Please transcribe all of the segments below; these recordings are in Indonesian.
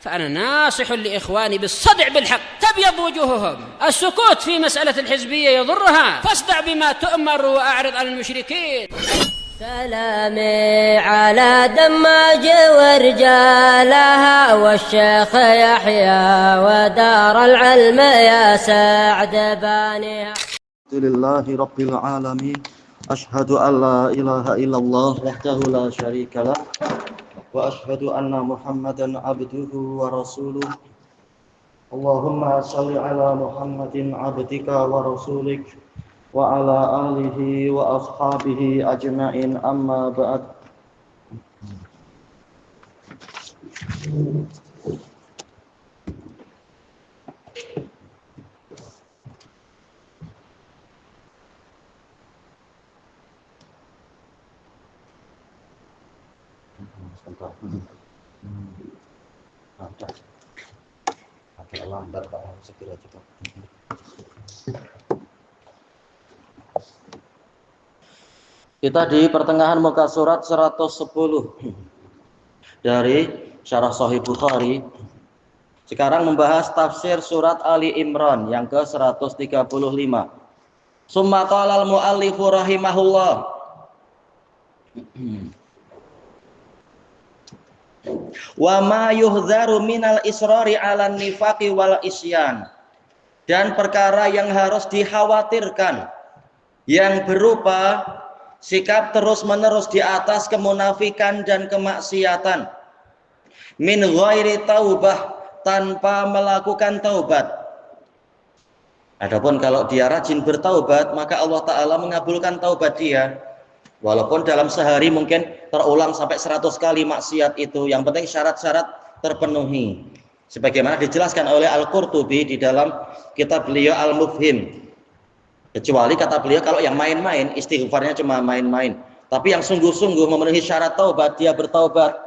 فأنا ناصح لإخواني بالصدع بالحق تبيض وجوههم. السكوت في مسألة الحزبية يضرها، فاصدع بما تؤمر وأعرض عن المشركين. سلامي على دماج ورجالها والشيخ يحيى ودار العلم يا سعد بانيها. الحمد لله رب العالمين. أشهد أن لا إله إلا الله وحده لا شريك له وأشهد أن محمدا عبده ورسوله. اللهم صل على محمد عبدك ورسولك وعلى آله وأصحابه أجمعين. أما بعد. Agak lambat Pak, segera cepat. Kita di pertengahan muka surat 110 dari Syarah Sahih Bukhari. Sekarang membahas tafsir surat Ali Imran yang ke-135. Summa qala al-muallifu rahimahullah. Wa ma yuhdharu minal israri 'alan nifaqi wal isyan, dan perkara yang harus dikhawatirkan yang berupa sikap terus-menerus di atas kemunafikan dan kemaksiatan, min ghairi taubah, tanpa melakukan taubat. Adapun kalau dia rajin bertaubat, maka Allah Ta'ala mengabulkan taubat dia. Walaupun dalam sehari mungkin terulang sampai 100 kali maksiat itu, yang penting syarat-syarat terpenuhi. Sebagaimana dijelaskan oleh Al-Qurtubi di dalam kitab beliau Al-Mufhim. Kecuali kata beliau kalau yang main-main, istighfarnya cuma main-main. Tapi yang sungguh-sungguh memenuhi syarat taubat, dia bertaubat.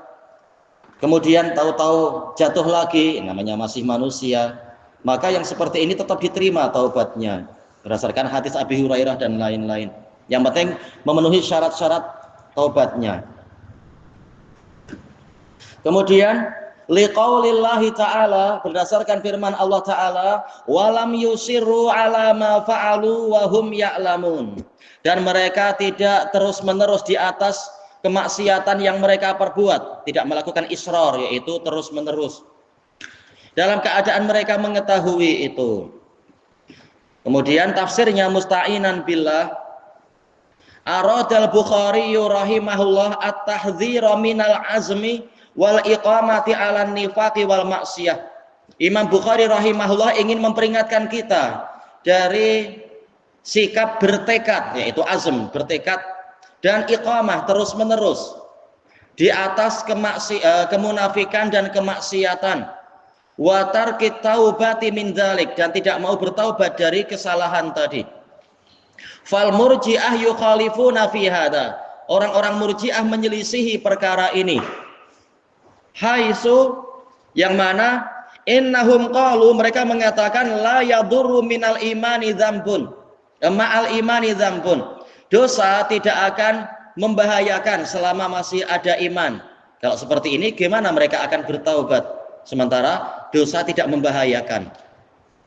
Kemudian tahu-tahu jatuh lagi, namanya masih manusia. Maka yang seperti ini tetap diterima taubatnya. Berdasarkan hadis Abi Hurairah dan lain-lain. Yang penting memenuhi syarat-syarat taubatnya. Kemudian liqaulillahi ta'ala, berdasarkan firman Allah Ta'ala, walam yusirru ala ma fa'alu wa hum ya'lamun, dan mereka tidak terus-menerus di atas kemaksiatan yang mereka perbuat, tidak melakukan israr, yaitu terus-menerus dalam keadaan mereka mengetahui itu. Kemudian tafsirnya musta'inan billah, aradal Bukhari rahimahullah at-tahdhira minal azmi wal iqamati 'alan nifaqi wal maksiyah. Imam Bukhari rahimahullah ingin memperingatkan kita dari sikap bertekad, yaitu azm, bertekad, dan iqamah, terus-menerus di atas kemunafikan dan kemaksiatan, wa tarkit taubati min dzalik, dan tidak mau bertaubat dari kesalahan tadi. Fal murji'ah yukhalifuna fi hada, orang-orang murji'ah menyelisihi perkara ini. Haitsu, yang mana innahum qalu, mereka mengatakan la yadurru minal imani dzambun, ma'al imani dzambun, dosa tidak akan membahayakan selama masih ada iman. Kalau seperti ini gimana mereka akan bertaubat sementara dosa tidak membahayakan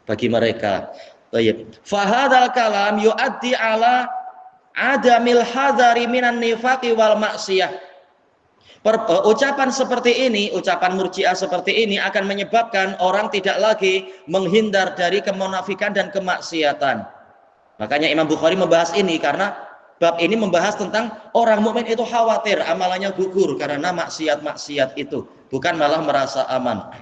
bagi mereka. Baik. Fahadal kalam yu'addi ala adamil hadari minan nifaqi wal maksiyah. Ucapan seperti ini, ucapan murji'ah seperti ini akan menyebabkan orang tidak lagi menghindar dari kemunafikan dan kemaksiatan. Makanya Imam Bukhari membahas ini karena bab ini membahas tentang orang mukmin itu khawatir amalannya gugur karena maksiat-maksiat itu, bukan malah merasa aman.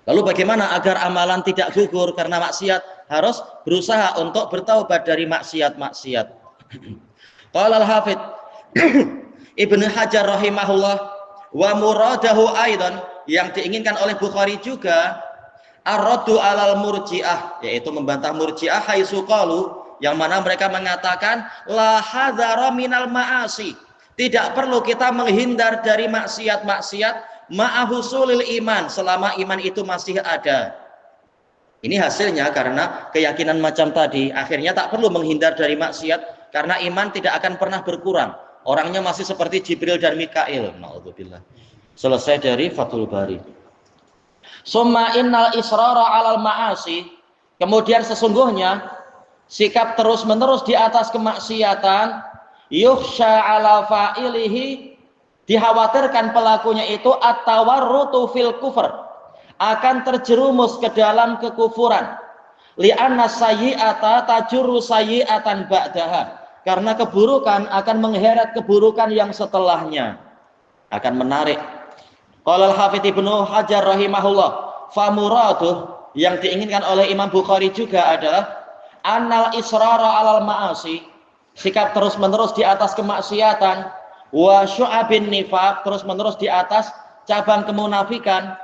Lalu bagaimana agar amalan tidak gugur karena maksiat? Harus berusaha untuk bertaubat dari maksiat-maksiat. Qala al-Hafidz Ibnu Hajar rahimahullah, wa muradahu aidan, yang diinginkan oleh Bukhari juga, ar-raddu alal murji'ah, yaitu membantah murji'ah haitsu qalu, yang mana mereka mengatakan la hadzara minal ma'asi, tidak perlu kita menghindar dari maksiat-maksiat ma'ahusulil iman, selama iman itu masih ada. Ini hasilnya karena keyakinan macam tadi, akhirnya tak perlu menghindar dari maksiat karena iman tidak akan pernah berkurang. Orangnya masih seperti Jibril dan Mikail. Na'udzubillah. Selesai dari Fathul Bari. Summa innal israra 'alal ma'asi, kemudian sesungguhnya sikap terus-menerus di atas kemaksiatan, yukhsha 'ala fa'ilihi, dikhawatirkan pelakunya itu at-tawarrutu fil kufr, akan terjerumus ke dalam kekufuran. Li'anna sayyi'ata tajurru sayyi'atan ba'daha, karena keburukan akan mengheret keburukan yang setelahnya, akan menarik. Qala al-Hafidz Ibnu Hajar rahimahullah, famuraduh, yang diinginkan oleh Imam Bukhari juga adalah annal israra 'alal ma'asi, sikap terus-menerus di atas kemaksiatan, wa syu'abin nifaq, terus-menerus di atas cabang kemunafikan.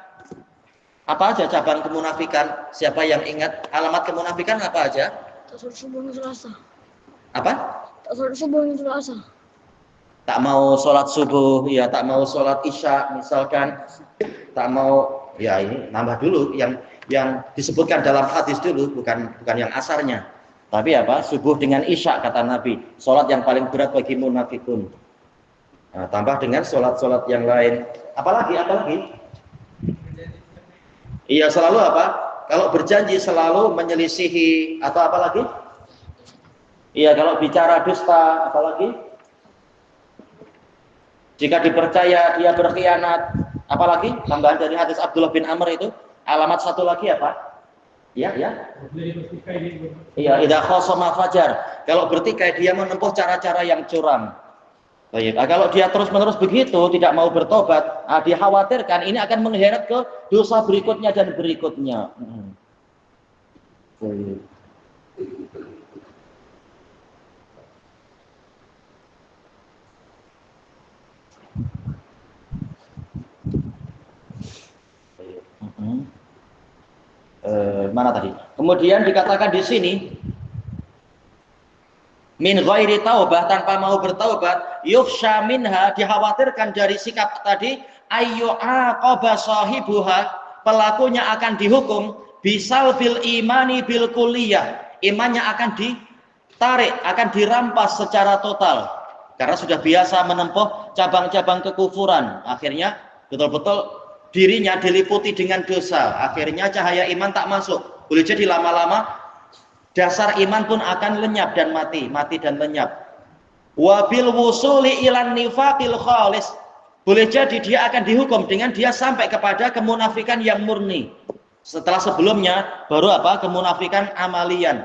Apa aja cabang kemunafikan? Siapa yang ingat alamat kemunafikan apa aja? Tak sholat subuh nyusul asar. Apa? Tak sholat subuh nyusul asar. Tak mau sholat subuh, ya tak mau sholat isya misalkan, tak mau, ya ini nambah dulu yang disebutkan dalam hadis dulu, bukan yang asarnya, tapi apa? Subuh dengan isya kata Nabi, sholat yang paling berat bagi munafikun. Nah, tambah dengan sholat yang lain. Apalagi? Iya, selalu apa? Kalau berjanji selalu menyelisihi, atau apa lagi? Iya, kalau bicara dusta, apalagi? Jika dipercaya dia berkhianat, apalagi? Tambahan dari hadis Abdullah bin Amr itu, alamat satu lagi apa? Iya. Iya, idza khasama fajar. Kalau bertikai dia menempuh cara-cara yang curang. Baik. Nah, kalau dia terus-menerus begitu, tidak mau bertobat, dikhawatirkan ini akan mengheret ke dosa berikutnya dan berikutnya. Baik. Mana tadi? Kemudian dikatakan di sini, min ghairi taubah, tanpa mau bertaubat, yukhsha minha, dikhawatirkan dari sikap tadi, ayyu'aqaba sahibuha, pelakunya akan dihukum bisal bil imani bil kulliyah, imannya akan ditarik, akan dirampas secara total, karena sudah biasa menempuh cabang-cabang kekufuran, akhirnya betul-betul dirinya diliputi dengan dosa, akhirnya cahaya iman tak masuk. Boleh jadi lama-lama dasar iman pun akan lenyap dan mati dan lenyap. Wabil wusuli ilan nifaqil khalis, boleh jadi dia akan dihukum dengan dia sampai kepada kemunafikan yang murni. Setelah sebelumnya baru apa? Kemunafikan amalian.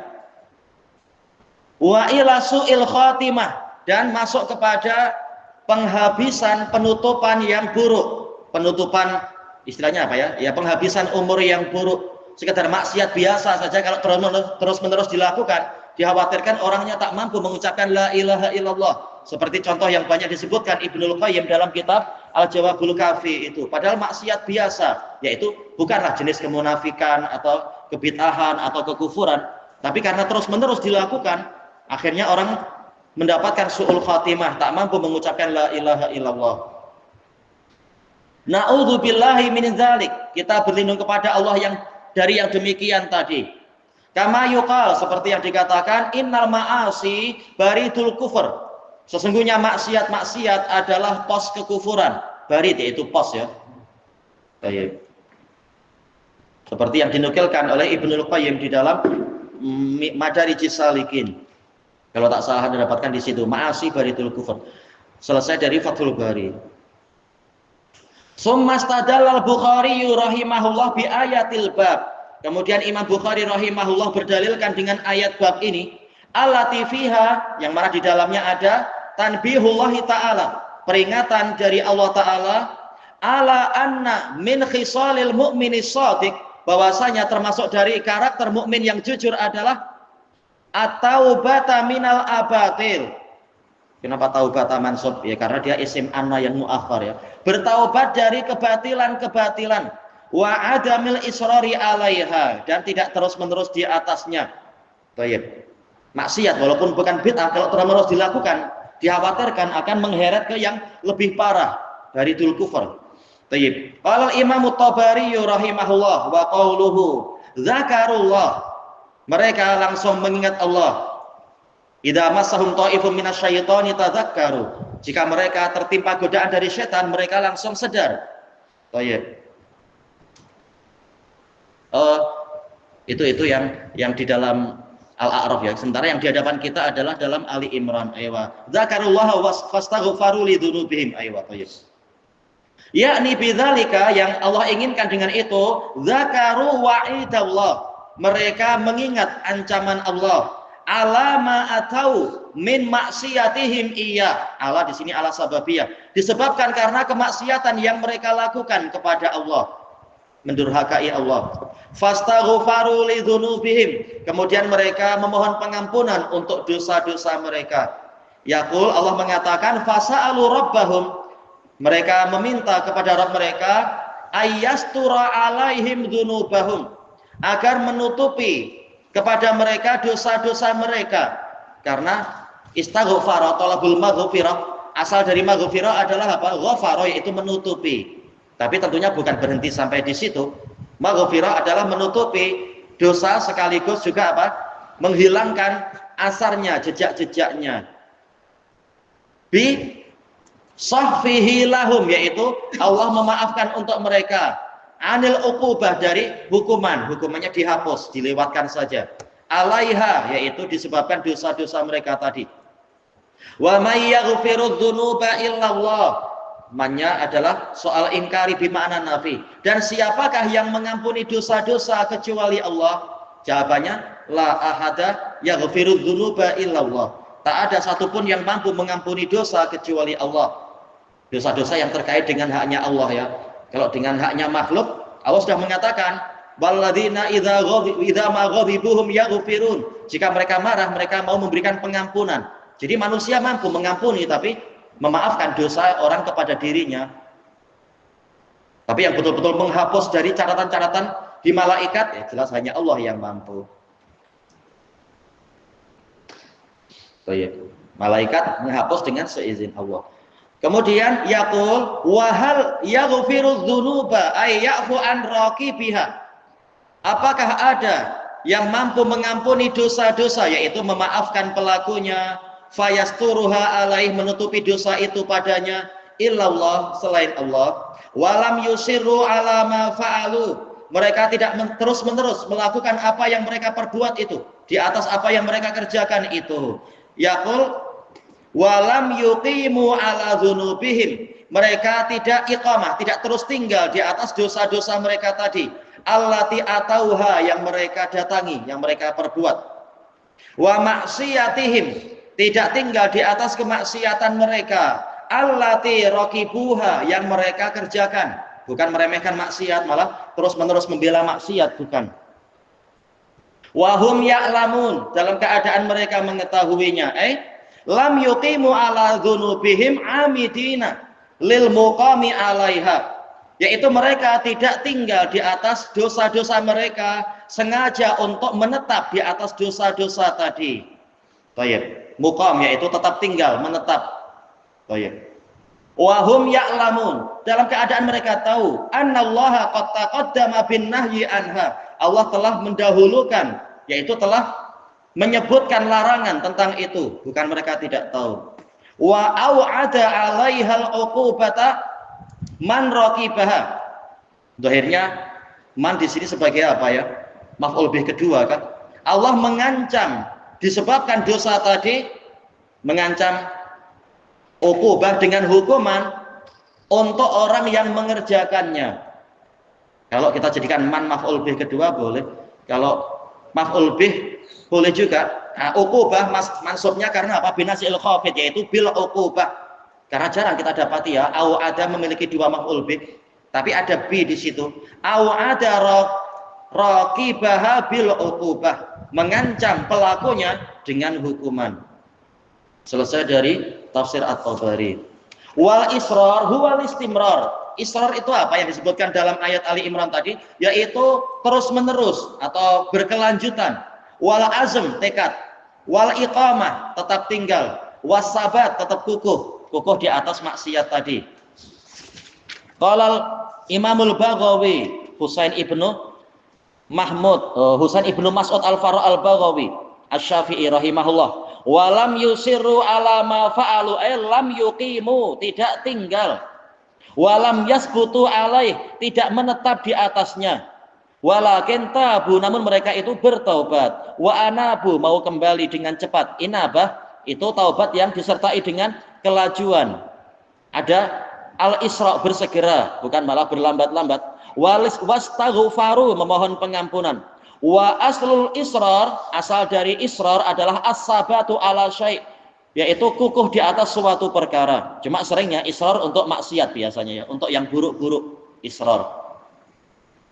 Wa ila su'il khatimah, dan masuk kepada penghabisan, penutupan yang buruk. Penutupan istilahnya apa ya? Ya, penghabisan umur yang buruk. Sekedar maksiat biasa saja kalau terus-menerus dilakukan, dikhawatirkan orangnya tak mampu mengucapkan la ilaha illallah. Seperti contoh yang banyak disebutkan Ibnul Qayyim dalam kitab Al-Jawabul Kafi itu. Padahal maksiat biasa, yaitu bukanlah jenis kemunafikan atau kebid'ahan atau kekufuran, tapi karena terus-menerus dilakukan, akhirnya orang mendapatkan su'ul khatimah, tak mampu mengucapkan la ilaha illallah. Na'udzubillahi min dzalik. Kita berlindung kepada Allah dari yang demikian tadi. Kama yuqal, seperti yang dikatakan, innal ma'asi baridul kufur. Sesungguhnya maksiat adalah pos kekufuran. Barid yaitu pos ya. Baik. Seperti yang dinukilkan oleh Ibnul Qayyim di dalam Madarijis Salikin. Kalau tak salah didapatkan di situ, ma'asi baridul kufur. Selesai dari Fathul Bari. Summa stadallal Bukhari rahimahullah bi ayatil bab. Kemudian Imam Bukhari rahimahullah berdalilkan dengan ayat bab ini, allati fiha, yang mana di dalamnya ada tanbihullah taala, peringatan dari Allah taala, ala anna min khisalil mu'minis shadiq, bahwasanya termasuk dari karakter mukmin yang jujur adalah at-taubata minal abatil. Kenapa taubata mansub? Ya karena dia isim anna yang muakhar ya. Bertaubat dari kebatilan-kebatilan. Wa adamil israri alaiha, dan tidak terus-menerus di atasnya. Baik. Maksiat walaupun bukan bid'ah, kalau terus-menerus dilakukan, dikhawatirkan akan mengheret ke yang lebih parah dari dul kufur. Baik. Qala Imam At-Tabari rahimahullah wa qauluhu zakarullah. Mereka langsung mengingat Allah. Idza massahum ta'ifun minasyaitani tadzakkaru. Jika mereka tertimpa godaan dari setan, mereka langsung sadar. Baik. Itu yang di dalam Al-A'raf ya. Sementara yang di hadapan kita adalah dalam Ali Imran. Aywa. Dzakarullaha fastaghfaru lidzunubihim. Aywa. Yakni bidzalika, yang Allah inginkan dengan itu, zakaru wa'idallah. Mereka mengingat ancaman Allah. Alama atau min maksiyatihim iya. Allah di sini ala sababiyah. Disebabkan karena kemaksiatan yang mereka lakukan kepada Allah. Mendurhakai Allah. Fastaghfaru lidzunubihim. Kemudian mereka memohon pengampunan untuk dosa-dosa mereka. Yaqul, Allah mengatakan fasa'alu rabbahum. Mereka meminta kepada Rabb mereka ayyastura alaihim dzunubahum, agar menutupi kepada mereka dosa-dosa mereka. Karena istaghfara talabul maghfirah, asal dari maghfirah adalah apa? Ghafara, yaitu menutupi. Tapi tentunya bukan berhenti sampai di situ. Maghfirah adalah menutupi dosa sekaligus juga apa? Menghilangkan asarnya, jejak-jejaknya. Bi sahfihi lahum, yaitu Allah memaafkan untuk mereka. Anil uqubah, dari hukumannya dihapus, dilewatkan saja. Alaiha, yaitu disebabkan dosa-dosa mereka tadi. Wa may yaghfiru dzunuba illallah. Mannya adalah soal ingkari bimakna nafi. Dan siapakah yang mengampuni dosa-dosa kecuali Allah? Jawabannya la ahada yaghfiru dzunuba illallah. Tak ada satupun yang mampu mengampuni dosa kecuali Allah. Dosa-dosa yang terkait dengan haknya Allah ya. Kalau dengan haknya makhluk, Allah sudah mengatakan, walladzina idza ma ghadibuhum yaghfirun. Jika mereka marah, mereka mau memberikan pengampunan. Jadi manusia mampu mengampuni, tapi memaafkan dosa orang kepada dirinya. Tapi yang betul-betul menghapus dari catatan-catatan di malaikat, ya jelas hanya Allah yang mampu. Malaikat menghapus dengan seizin Allah. Kemudian yaqul wa hal yaghfiru dzunuba ay ya'fu an raqibiha. Apakah ada yang mampu mengampuni dosa-dosa, yaitu memaafkan pelakunya, fayasturuha alaih, menutupi dosa itu padanya, illallah, selain Allah. Walam yusirru ala ma fa'alu. Mereka tidak terus-menerus melakukan apa yang mereka perbuat itu, di atas apa yang mereka kerjakan itu. Yaqul walam yuqimu ala dzunubihim. Mereka tidak iqamah, tidak terus tinggal di atas dosa-dosa mereka tadi. Allati atauha, yang mereka datangi, yang mereka perbuat. Wa maksiyatihim, tidak tinggal di atas kemaksiatan mereka. Allati raqibuha, yang mereka kerjakan. Bukan meremehkan maksiat, malah terus-menerus membela maksiat, bukan. Wa hum ya'lamun, dalam keadaan mereka mengetahuinya. Lam yuqimu ala dzunubihim amidina lil muqami alaiha, yaitu mereka tidak tinggal di atas dosa-dosa mereka sengaja untuk menetap di atas dosa-dosa tadi. Baik, muqam yaitu tetap tinggal, menetap. Baik. Wa hum ya'lamun, dalam keadaan mereka tahu annallaha qad taqaddama bin nahyi anha. Allah telah mendahulukan, yaitu telah menyebutkan larangan tentang itu, bukan mereka tidak tahu. Wa au'ada 'alaihal 'uqubata man raqibaha. Zahirnya man di sini sebagai apa ya? Maf'ul bih kedua kan? Allah mengancam disebabkan dosa tadi, mengancam uqubah dengan hukuman untuk orang yang mengerjakannya. Kalau kita jadikan man maf'ul bih kedua boleh. Kalau maf'ul bih boleh juga. Nah, uqubah mansubnya karena apa? Binasil khafid, yaitu bil uqubah. Karena jarang kita dapati ya, au ada memiliki dua maf'ul bih, tapi ada bi di situ. Au ada raqibaha bil uqubah, mengancam pelakunya dengan hukuman. Selesai dari tafsir At-Tabari. Wal israr huwal istimrar. Israr itu apa yang disebutkan dalam ayat Ali Imran tadi, yaitu terus-menerus atau berkelanjutan. Wal azm, tekad. Wal iqamah, tetap tinggal. Was sabat, tetap kukuh di atas maksiat tadi. Qala Imamul Baghawi, Husain ibnu Mas'ud Al-Farra Al-Baghawi Asy-Syafi'i rahimahullah, walam yusirru ala ma fa'alu, lam yuqimu, tidak tinggal. Walam yasbutu alaih, tidak menetap di atasnya. Walakin tabu, namun mereka itu bertaubat. Wa anabu, mau kembali dengan cepat. Inabah itu taubat yang disertai dengan kelajuan. Ada al-isra, bersegera, bukan malah berlambat-lambat. Wastaghfaru, memohon pengampunan. Wa aslul israr, asal dari israr adalah as-sabatu ala syai', yaitu kukuh di atas suatu perkara. Cuma seringnya israr untuk maksiat biasanya ya, untuk yang buruk-buruk israr.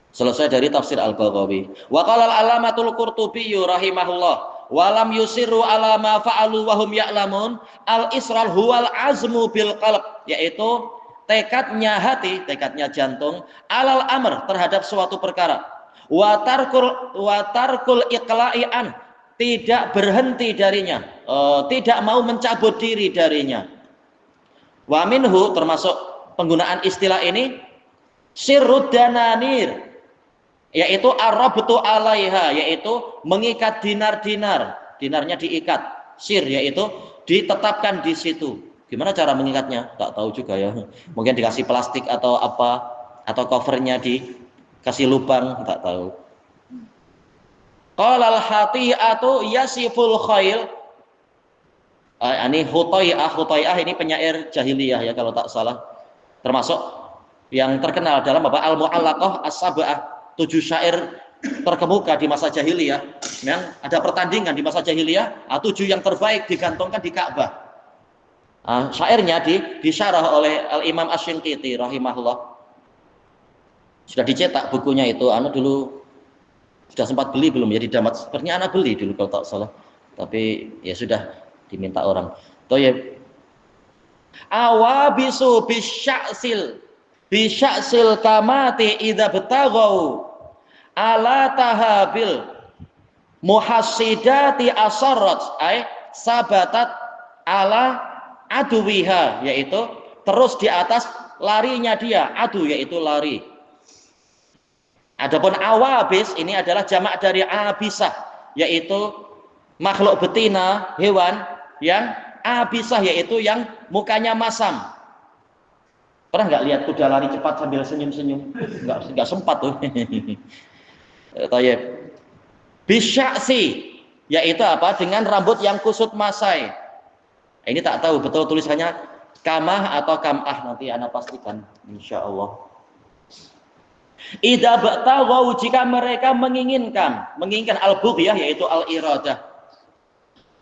Selesai dari tafsir Al-Baghawi. Wa qala al-alamatul Qurtubi rahimahullah, walam yusirru ala ma fa'alu wa hum ya'lamun, al-israr huwal azmu bil qalb, yaitu tekadnya hati, tekadnya jantung, alal amr, terhadap suatu perkara. Wa tarkul iqla'i an, tidak berhenti darinya, tidak mau mencabut diri darinya. Wa minhu, termasuk penggunaan istilah ini, sirrud dananir, yaitu arabtu alaiha, yaitu mengikat dinar-dinar, dinarnya diikat. Sir, yaitu ditetapkan di situ. Gimana cara mengikatnya? Tak tahu juga ya. Mungkin dikasih plastik atau apa, atau covernya dikasih lubang, tak tahu. Qala al-hati'atu yasiful khail. Ini Hutai'ah ini penyair jahiliyah ya kalau tak salah. Termasuk yang terkenal dalam apa? Al-Mu'allaqah As-Sab'ah. 7 syair terkemuka di masa jahiliyah. Yang ada pertandingan di masa jahiliyah, 7 yang terbaik digantungkan di Ka'bah. Syairnya disyarah oleh Al-Imam Asy-Shinqiti rahimahullah. Sudah dicetak bukunya itu. Dulu sudah sempat beli belum ya di Damat? Sepertinya anak beli dulu kalau tak salah. Tapi ya sudah diminta orang. Thayyib. Awabisu bisya'sil kamati idza betagau ala tahabil muhassidati asarrat, ay sabatat ala aduwiha, yaitu terus di atas larinya dia, adu yaitu lari. Adapun awabis ini adalah jamak dari abisah, yaitu makhluk betina, hewan yang abisah, yaitu yang mukanya masam. Pernah nggak lihat kuda lari cepat sambil senyum-senyum? Nggak sempat tuh. Tayyib. Bisya'si, yaitu apa? Dengan rambut yang kusut masai. Ini tak tahu betul tulisannya kamah atau kamah, nanti ana pastikan insyaallah. Idza bataghaw, jika mereka menginginkan al-bughyah, yaitu al-iradah.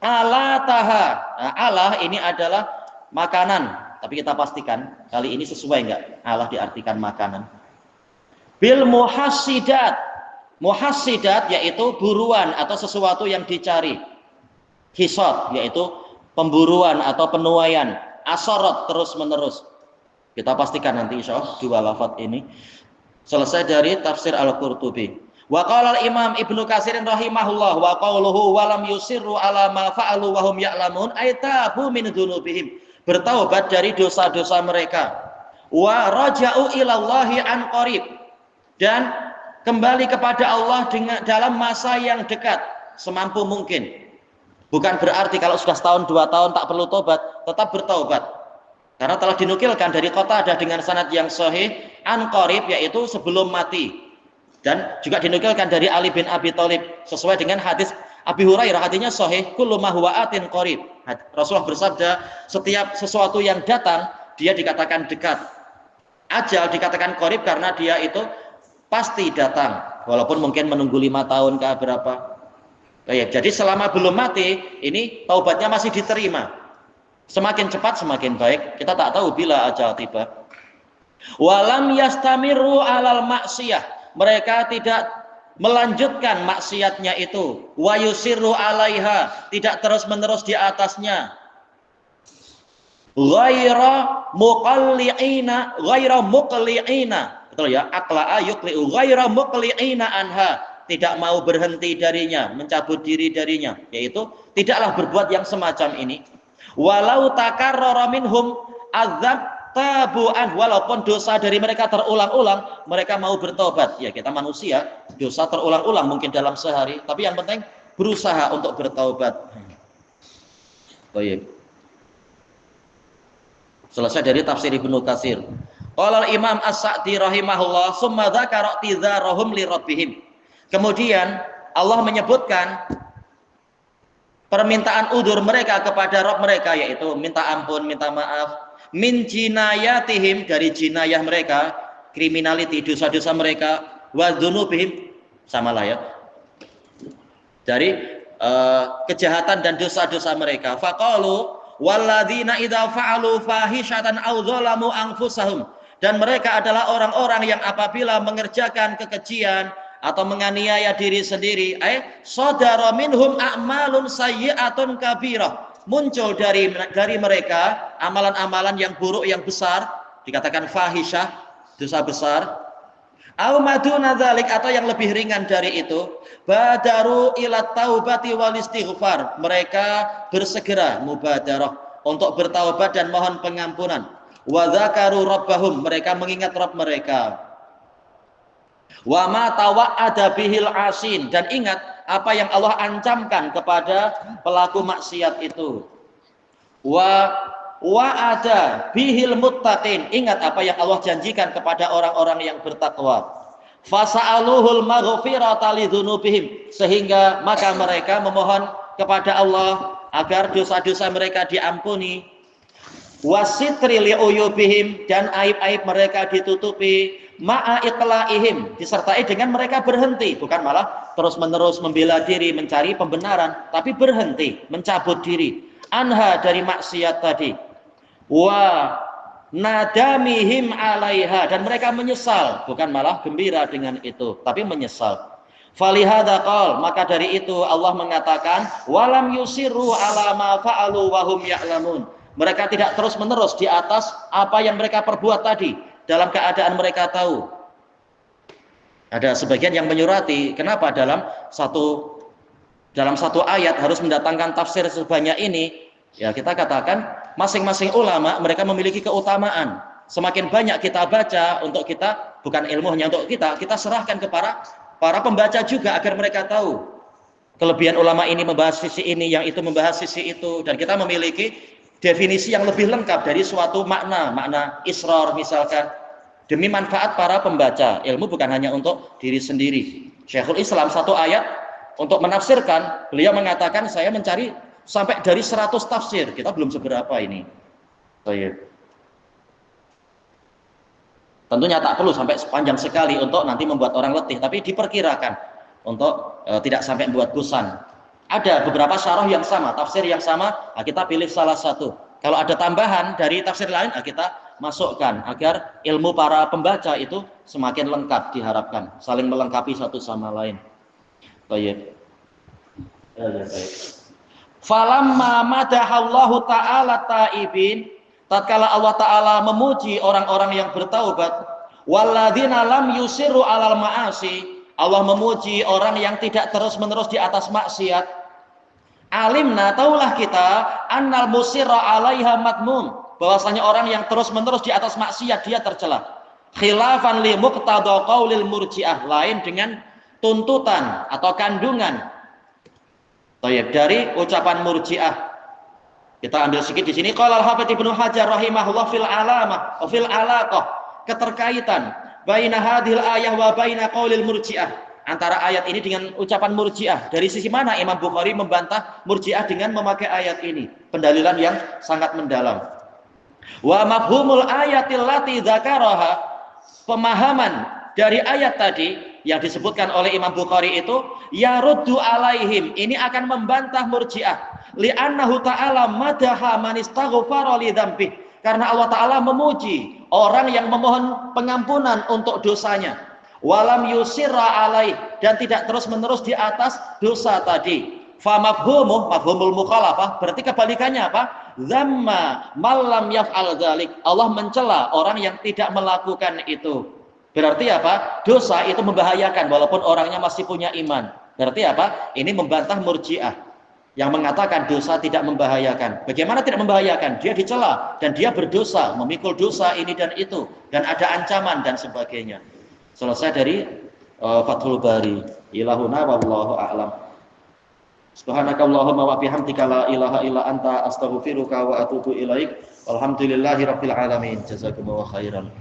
Ala taha. Nah, alah ini adalah makanan, tapi kita pastikan kali ini sesuai enggak alah diartikan makanan. Bil muhassidat yaitu buruan atau sesuatu yang dicari. Hisad yaitu pemburuan atau penuaian. Asarat, terus menerus. Kita pastikan nanti insyaallah 2 lafaz ini. Selesai dari tafsir Al-Qurtubi. Wa qala al-Imam Ibnu Katsir rahimahullah wa qauluhu wa lam yusirru ala ma fa'alu wa hum ya'lamun, ay tabu min dzunubihim, bertaubat dari dosa-dosa mereka. Wa raja'u ilallahi an qarib, dan kembali kepada Allah dalam masa yang dekat semampu mungkin. Bukan berarti kalau sudah setahun 2 tahun tak perlu tobat, tetap bertaubat. Karena telah dinukilkan dari Qatadah dengan sanad yang sahih an qarib, yaitu sebelum mati. Dan juga dinukilkan dari Ali bin Abi Thalib sesuai dengan hadis Abi Hurairah, hadisnya sahih, kullu ma huwa atin qarib. Rasulullah bersabda, setiap sesuatu yang datang dia dikatakan dekat. Ajal dikatakan qarib karena dia itu pasti datang, walaupun mungkin menunggu 5 tahun ke berapa. Jadi selama belum mati ini taubatnya masih diterima. Semakin cepat semakin baik. Kita tak tahu bila ajal tiba. Walam yastamiru alal maksiyah, mereka tidak melanjutkan maksiatnya itu. Wa yusirru alaiha, tidak terus menerus di atasnya. Ghaira muqalli'ina, betul ya, aqla'a yuqli'u, ghaira muqli'ina anha, tidak mau berhenti darinya, mencabut diri darinya, yaitu tidaklah berbuat yang semacam ini. Walau takarrara minhum adzab tabu'an, walaupun dosa dari mereka terulang-ulang, mereka mau bertobat. Ya, kita manusia, dosa terulang-ulang mungkin dalam sehari, tapi yang penting berusaha untuk bertaubat. Baik. Selesai dari tafsir Ibnu Katsir. Qala Imam As-Sa'di rahimahullah, summa dzakara i'tizarahum li rabbihim. Kemudian Allah menyebutkan permintaan udzur mereka kepada Rabb mereka, yaitu minta ampun, minta maaf, min jinayatihim, dari jinayah mereka, criminality, dosa-dosa mereka, wa dzunubihim, samalah ya, dari kejahatan dan dosa-dosa mereka. Faqalu walladzina idza fa'alu fahishatan aw dzalamu anfusahum, dan mereka adalah orang-orang yang apabila mengerjakan kekejian atau menganiaya diri sendiri, sadara minhum a'malun sayyi'atun kabirah, muncul dari mereka amalan-amalan yang buruk yang besar, dikatakan fahisyah, dosa besar, au maduna dzalik, atau yang lebih ringan dari itu, badaru ila taubati wal istighfar, mereka bersegera mubadarah untuk bertaubat dan mohon pengampunan, wa dzakaru rabbahum, mereka mengingat Rabb mereka, wa ma tawa'ada bihil asin, dan ingat apa yang Allah ancamkan kepada pelaku maksiat itu, wa wa'ada bihil muttaqin, ingat apa yang Allah janjikan kepada orang-orang yang bertakwa, fasa'aluhul maghfirata lidzunubihim, sehingga maka mereka memohon kepada Allah agar dosa-dosa mereka diampuni, wasitri li'uyubihim, dan aib-aib mereka ditutupi, ma'a iqla'ihim, disertai dengan mereka berhenti, bukan malah terus-menerus membela diri mencari pembenaran, tapi berhenti, mencabut diri anha, dari maksiat tadi, wa nadamihim alaiha, dan mereka menyesal, bukan malah gembira dengan itu, tapi menyesal. Falihada qal, maka dari itu Allah mengatakan, walam yusirru ala ma fa'alu wa hum ya'lamun, mereka tidak terus-menerus di atas apa yang mereka perbuat tadi, dalam keadaan mereka tahu. Ada sebagian yang menyurati, kenapa dalam satu ayat harus mendatangkan tafsir sebanyak ini? Ya, kita katakan masing-masing ulama mereka memiliki keutamaan. Semakin banyak kita baca, untuk kita, bukan ilmu hanya untuk kita serahkan kepada para pembaca juga agar mereka tahu. Kelebihan ulama ini membahas sisi ini, yang itu membahas sisi itu, dan kita memiliki definisi yang lebih lengkap dari suatu makna israr misalkan, demi manfaat para pembaca. Ilmu bukan hanya untuk diri sendiri. Syekhul Islam satu ayat untuk menafsirkan, beliau mengatakan saya mencari sampai dari 100 tafsir, kita belum seberapa ini. Tentunya tak perlu sampai panjang sekali untuk nanti membuat orang letih, tapi diperkirakan untuk tidak sampai membuat bosan. Ada beberapa syarah yang sama, tafsir yang sama, kita pilih salah satu. Kalau ada tambahan dari tafsir lain, kita masukkan agar ilmu para pembaca itu semakin lengkap, diharapkan saling melengkapi satu sama lain. Baik. Falamma madahallahu ta'ala ta'ibin, tatkala Allah Ta'ala memuji orang-orang yang bertaubat, walladzina lam yusirru alal ma'asi, Allah memuji orang yang tidak terus-menerus di atas maksiat. Alimna, taulah kita, annal musirra alaiha madmum, bahwasanya orang yang terus-menerus di atas maksiat dia tercela. Khilafan li muqtada qaulil murji'ah, lain dengan tuntutan atau kandungan dari ucapan murji'ah. Kita ambil sedikit di sini. Qala al-Hafidz Ibnu Hajar rahimahullah fil alamah wa fil alaqah, keterkaitan baina hadhil ayah wa baina qaulil murji'ah, antara ayat ini dengan ucapan murji'ah. Dari sisi mana Imam Bukhari membantah murji'ah dengan memakai ayat ini? Pendalilan yang sangat mendalam. Wa mafhumul ayatil lati dzakaraha, pemahaman dari ayat tadi yang disebutkan oleh Imam Bukhari itu, yaruddu alaihim, ini akan membantah murji'ah, li'annahu ta'ala madaha man istaghfara li dzambih, karena Allah Ta'ala memuji orang yang memohon pengampunan untuk dosanya, walam yusirra alaih, dan tidak terus-menerus di atas dosa tadi. Fa mafhumul mukhalafah, berarti kebalikannya apa? Dzamma malam yaf'al dzalik, Allah mencela orang yang tidak melakukan itu. Berarti apa? Dosa itu membahayakan walaupun orangnya masih punya iman. Berarti apa? Ini membantah murji'ah yang mengatakan dosa tidak membahayakan. Bagaimana tidak membahayakan? Dia dicela dan dia berdosa, memikul dosa ini dan itu, dan ada ancaman dan sebagainya. Selesai dari Fathul Bari. Ilahuna wallahu a'lam. Subhanakallahumma wa bihamdika la ilaha illa anta astaghfiruka wa atubu ilaik. Walhamdulillahirabbil alamin. Jazakumullahu khairan.